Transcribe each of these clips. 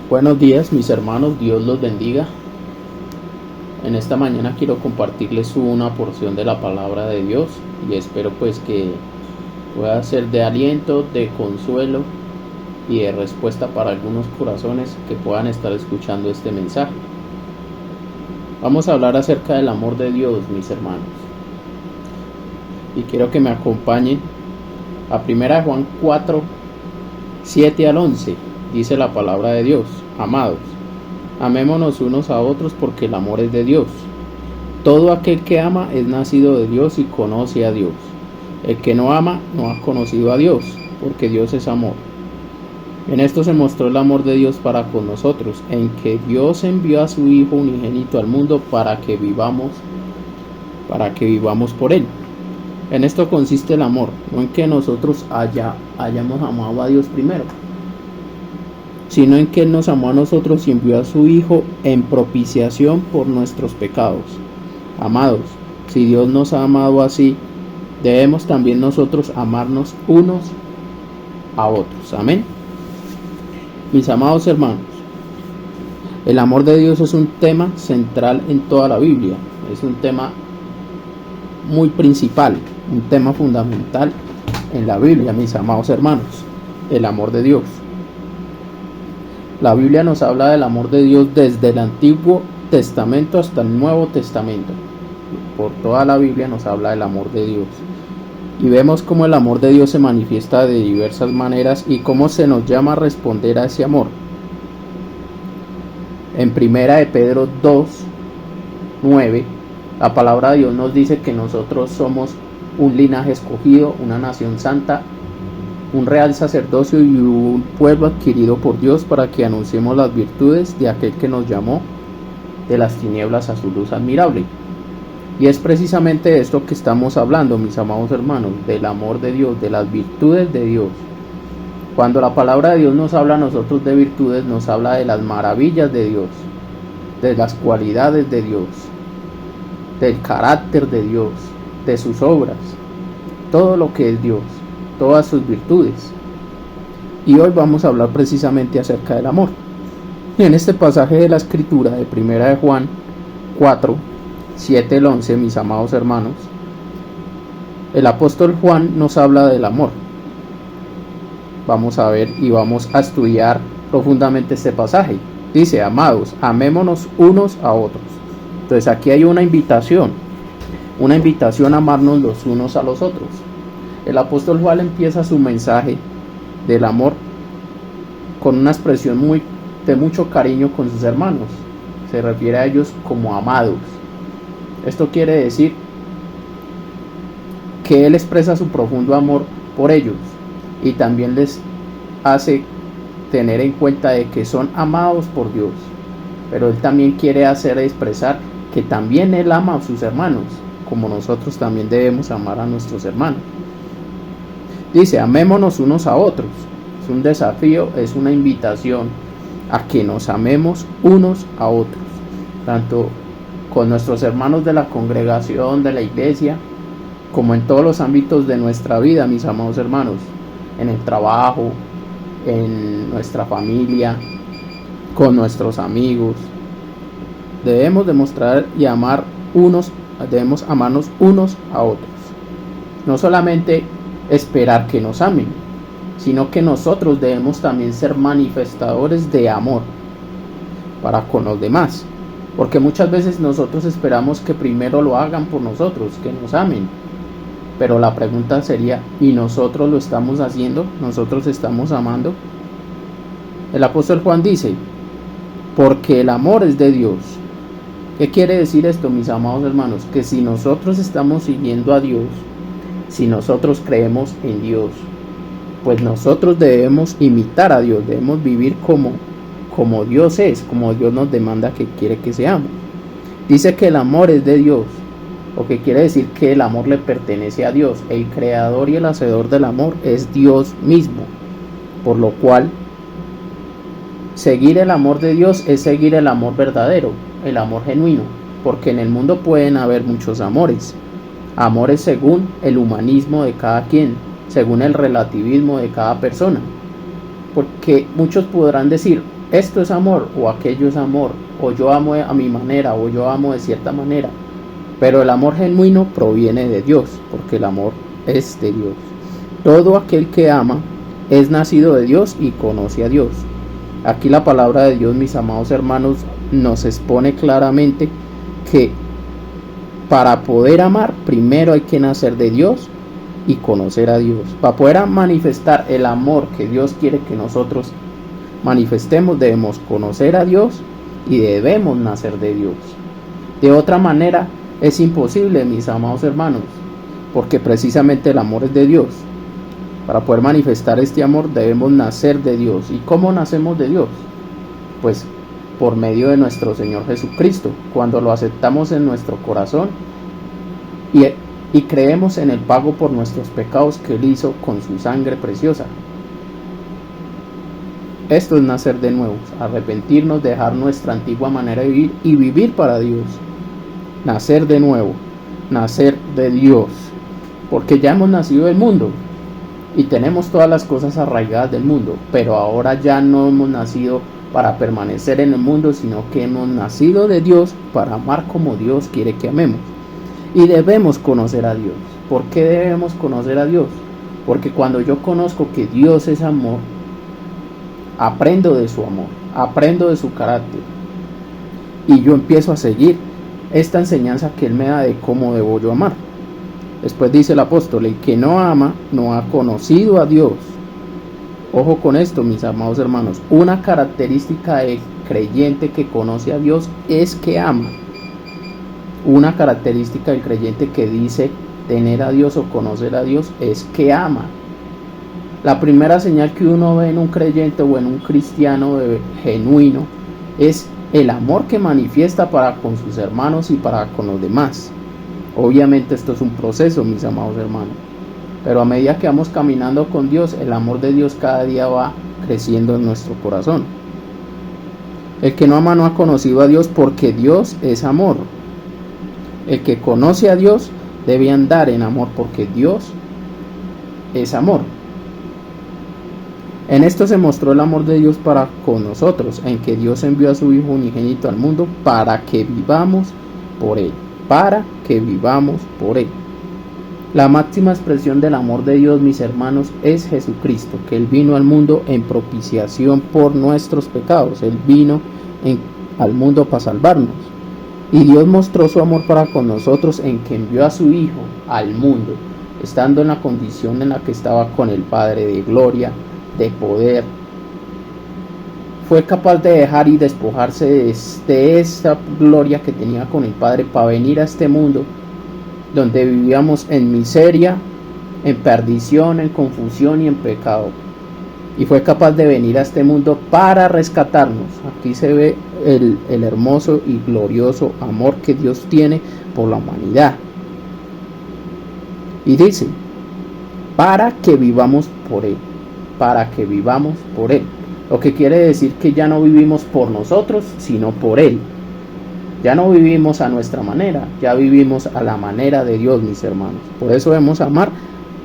Buenos días mis hermanos, Dios los bendiga. En esta mañana quiero compartirles una porción de la palabra de Dios y espero pues que pueda ser de aliento, de consuelo y de respuesta para algunos corazones que puedan estar escuchando este mensaje. Vamos a hablar acerca del amor de Dios, mis hermanos, y quiero que me acompañen a 1 Juan 4, 7 al 11. Dice la palabra de Dios: amados, amémonos unos a otros porque el amor es de Dios. Todo aquel que ama es nacido de Dios y conoce a Dios. El que no ama no ha conocido a Dios, porque Dios es amor. En esto se mostró el amor de Dios para con nosotros, en que Dios envió a su Hijo unigénito al mundo para que vivamos por Él. En esto consiste el amor, no en que nosotros hayamos amado a Dios primero, sino en que Él nos amó a nosotros y envió a su Hijo en propiciación por nuestros pecados. Amados, si Dios nos ha amado así, debemos también nosotros amarnos unos a otros. Amén. Mis amados hermanos, el amor de Dios es un tema central en toda la Biblia. Es un tema muy principal, un tema fundamental en la Biblia, mis amados hermanos, el amor de Dios. La Biblia nos habla del amor de Dios desde el Antiguo Testamento hasta el Nuevo Testamento. Por toda la Biblia nos habla del amor de Dios. Y vemos cómo el amor de Dios se manifiesta de diversas maneras y cómo se nos llama a responder a ese amor. En 1 de Pedro 2, 9, la palabra de Dios nos dice que nosotros somos un linaje escogido, una nación santa, un real sacerdocio y un pueblo adquirido por Dios para que anunciemos las virtudes de aquel que nos llamó de las tinieblas a su luz admirable. Y es precisamente de esto que estamos hablando, mis amados hermanos, del amor de Dios, de las virtudes de Dios. Cuando la palabra de Dios nos habla a nosotros de virtudes, nos habla de las maravillas de Dios, de las cualidades de Dios, del carácter de Dios, de sus obras, todo lo que es Dios, todas sus virtudes. Y hoy vamos a hablar precisamente acerca del amor. En este pasaje de la escritura de 1 de Juan 4, 7 al 11, mis amados hermanos, el apóstol Juan nos habla del amor. Vamos a ver y vamos a estudiar profundamente este pasaje. Dice: amados, amémonos unos a otros. Entonces aquí hay una invitación a amarnos los unos a los otros. El apóstol Juan empieza su mensaje del amor con una expresión de mucho cariño con sus hermanos. Se refiere a ellos como amados. Esto quiere decir que él expresa su profundo amor por ellos y también les hace tener en cuenta de que son amados por Dios, pero él también quiere hacer expresar que también él ama a sus hermanos, como nosotros también debemos amar a nuestros hermanos. Dice: amémonos unos a otros. Es un desafío, es una invitación a que nos amemos unos a otros, tanto con nuestros hermanos de la congregación, de la iglesia, como en todos los ámbitos de nuestra vida, mis amados hermanos, en el trabajo, en nuestra familia, con nuestros amigos. Debemos demostrar y debemos amarnos unos a otros. No solamente esperar que nos amen, sino que nosotros debemos también ser manifestadores de amor para con los demás. Porque muchas veces nosotros esperamos que primero lo hagan por nosotros, que nos amen. Pero la pregunta sería: ¿y nosotros lo estamos haciendo? ¿Nosotros estamos amando? El apóstol Juan dice: porque el amor es de Dios. ¿Qué quiere decir esto, mis amados hermanos? Que si nosotros estamos siguiendo a Dios, si nosotros creemos en Dios, pues nosotros debemos imitar a Dios, debemos vivir como Dios es, como Dios nos demanda que quiere que seamos. Dice que el amor es de Dios, lo que quiere decir que el amor le pertenece a Dios. El creador y el hacedor del amor es Dios mismo, por lo cual seguir el amor de Dios es seguir el amor verdadero, el amor genuino, porque en el mundo pueden haber muchos amores según el humanismo de cada quien, según el relativismo de cada persona. Porque muchos podrán decir: esto es amor o aquello es amor, o yo amo a mi manera o yo amo de cierta manera. Pero el amor genuino proviene de Dios, porque el amor es de Dios. Todo aquel que ama es nacido de Dios y conoce a Dios. Aquí la palabra de Dios, mis amados hermanos, nos expone claramente que para poder amar, primero hay que nacer de Dios y conocer a Dios. Para poder manifestar el amor que Dios quiere que nosotros manifestemos, debemos conocer a Dios y debemos nacer de Dios. De otra manera, es imposible, mis amados hermanos, porque precisamente el amor es de Dios. Para poder manifestar este amor debemos nacer de Dios. ¿Y cómo nacemos de Dios? Pues por medio de nuestro Señor Jesucristo, cuando lo aceptamos en nuestro corazón y creemos en el pago por nuestros pecados que Él hizo con su sangre preciosa. Esto es nacer de nuevo, arrepentirnos, dejar nuestra antigua manera de vivir y vivir para Dios. Nacer de nuevo, nacer de Dios, porque ya hemos nacido del mundo y tenemos todas las cosas arraigadas del mundo, pero ahora ya no hemos nacido para permanecer en el mundo, sino que hemos nacido de Dios para amar como Dios quiere que amemos. Y debemos conocer a Dios. ¿Por qué debemos conocer a Dios? Porque cuando yo conozco que Dios es amor, aprendo de su amor, aprendo de su carácter, y yo empiezo a seguir esta enseñanza que Él me da de cómo debo yo amar. Después dice el apóstol: el que no ama no ha conocido a Dios. Ojo con esto, mis amados hermanos. Una característica del creyente que conoce a Dios es que ama. Una característica del creyente que dice tener a Dios o conocer a Dios es que ama. La primera señal que uno ve en un creyente o en un cristiano genuino es el amor que manifiesta para con sus hermanos y para con los demás. Obviamente esto es un proceso, mis amados hermanos, pero a medida que vamos caminando con Dios, el amor de Dios cada día va creciendo en nuestro corazón. El que no ama no ha conocido a Dios, porque Dios es amor. El que conoce a Dios debe andar en amor, porque Dios es amor. En esto se mostró el amor de Dios para con nosotros, en que Dios envió a su Hijo unigénito al mundo para que vivamos por Él. Para que vivamos por Él. La máxima expresión del amor de Dios, mis hermanos, es Jesucristo, que Él vino al mundo en propiciación por nuestros pecados. Él vino al mundo para salvarnos. Y Dios mostró su amor para con nosotros en que envió a su Hijo al mundo, estando en la condición en la que estaba con el Padre, de gloria, de poder. Fue capaz de dejar y despojarse de esta gloria que tenía con el Padre para venir a este mundo donde vivíamos en miseria, en perdición, en confusión y en pecado. Y fue capaz de venir a este mundo para rescatarnos. Aquí se ve el hermoso y glorioso amor que Dios tiene por la humanidad. Y dice, para que vivamos por Él. Para que vivamos por Él. Lo que quiere decir que ya no vivimos por nosotros, sino por Él. Ya no vivimos a nuestra manera, ya vivimos a la manera de Dios, mis hermanos. Por eso debemos amar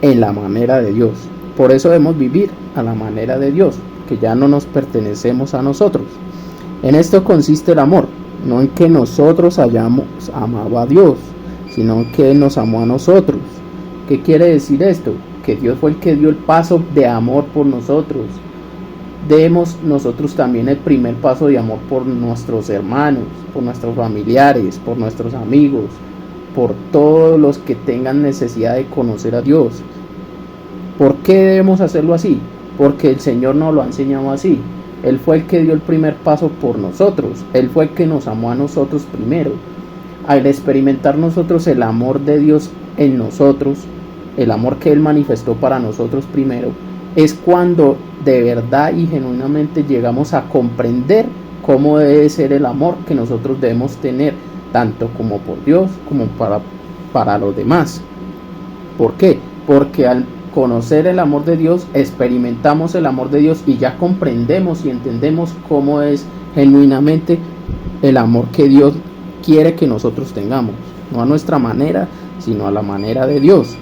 en la manera de Dios. Por eso debemos vivir a la manera de Dios, que ya no nos pertenecemos a nosotros. En esto consiste el amor, no en que nosotros hayamos amado a Dios, sino en que Él nos amó a nosotros. ¿Qué quiere decir esto? Que Dios fue el que dio el paso de amor por nosotros. Demos nosotros también el primer paso de amor por nuestros hermanos, por nuestros familiares, por nuestros amigos, por todos los que tengan necesidad de conocer a Dios. ¿Por qué debemos hacerlo así? Porque el Señor nos lo ha enseñado así. Él fue el que dio el primer paso por nosotros. Él fue el que nos amó a nosotros primero. Al experimentar nosotros el amor de Dios en nosotros, el amor que Él manifestó para nosotros primero, es cuando de verdad y genuinamente llegamos a comprender cómo debe ser el amor que nosotros debemos tener, tanto como por Dios como para los demás. ¿Por qué? Porque al conocer el amor de Dios, experimentamos el amor de Dios y ya comprendemos y entendemos cómo es genuinamente el amor que Dios quiere que nosotros tengamos, no a nuestra manera, sino a la manera de Dios.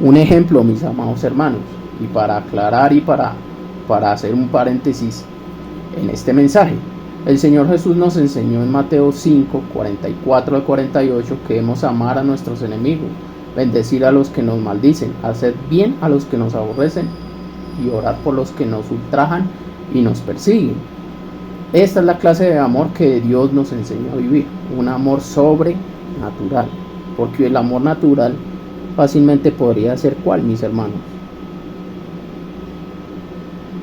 Un ejemplo, mis amados hermanos, y para aclarar y para hacer un paréntesis, en este mensaje. El Señor Jesús nos enseñó en Mateo 5, 44 al 48 que debemos amar a nuestros enemigos, bendecir a los que nos maldicen, hacer bien a los que nos aborrecen y orar por los que nos ultrajan y nos persiguen. Esta es la clase de amor que Dios nos enseñó a vivir, un amor sobrenatural, porque el amor natural fácilmente podría ser ¿cuál, mis hermanos?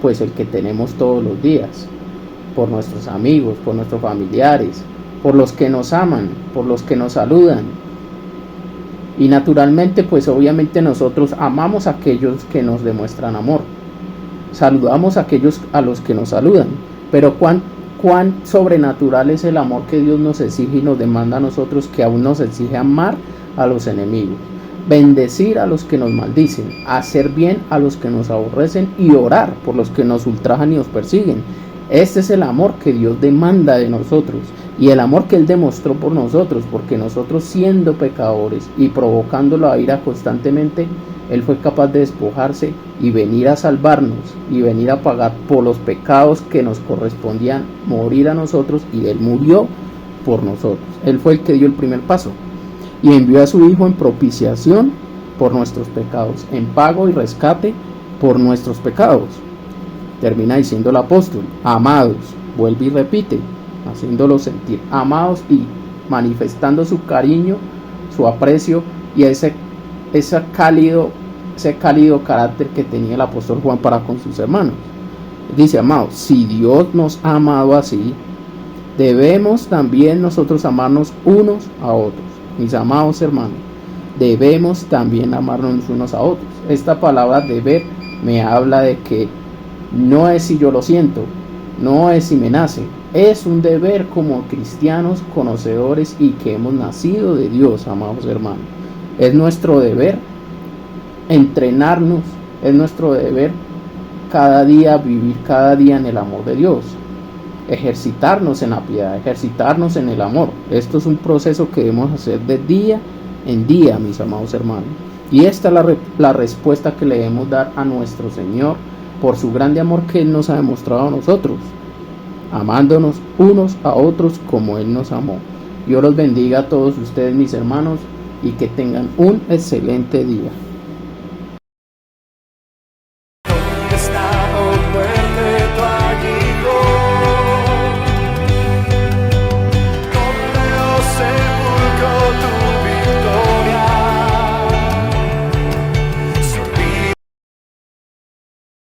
Pues el que tenemos todos los días, por nuestros amigos, por nuestros familiares, por los que nos aman, por los que nos saludan. Y naturalmente, pues obviamente nosotros amamos a aquellos que nos demuestran amor. Saludamos a aquellos a los que nos saludan. Pero cuán sobrenatural es el amor que Dios nos exige y nos demanda a nosotros, que aún nos exige amar a los enemigos, bendecir a los que nos maldicen, hacer bien a los que nos aborrecen y orar por los que nos ultrajan y nos persiguen. Este es el amor que Dios demanda de nosotros y el amor que Él demostró por nosotros, porque nosotros, siendo pecadores y provocándolo a ira constantemente, Él fue capaz de despojarse y venir a salvarnos y venir a pagar por los pecados que nos correspondían morir a nosotros, y Él murió por nosotros. Él fue el que dio el primer paso y envió a su Hijo en propiciación por nuestros pecados, en pago y rescate por nuestros pecados. Termina diciendo el apóstol: amados, vuelve y repite, haciéndolos sentir amados y manifestando su cariño, su aprecio y ese cálido carácter que tenía el apóstol Juan para con sus hermanos. Dice: amados, si Dios nos ha amado así, debemos también nosotros amarnos unos a otros. Mis amados hermanos, debemos también amarnos unos a otros. Esta palabra deber me habla de que no es si yo lo siento, no es si me nace, es un deber como cristianos conocedores y que hemos nacido de Dios, amados hermanos. Es nuestro deber entrenarnos, es nuestro deber cada día vivir cada día en el amor de Dios, ejercitarnos en la piedad, ejercitarnos en el amor. Esto es un proceso que debemos hacer de día en día, mis amados hermanos. Y esta es la respuesta que le debemos dar a nuestro Señor por su grande amor que Él nos ha demostrado a nosotros, amándonos unos a otros como Él nos amó. Dios los bendiga a todos ustedes, mis hermanos, y que tengan un excelente día.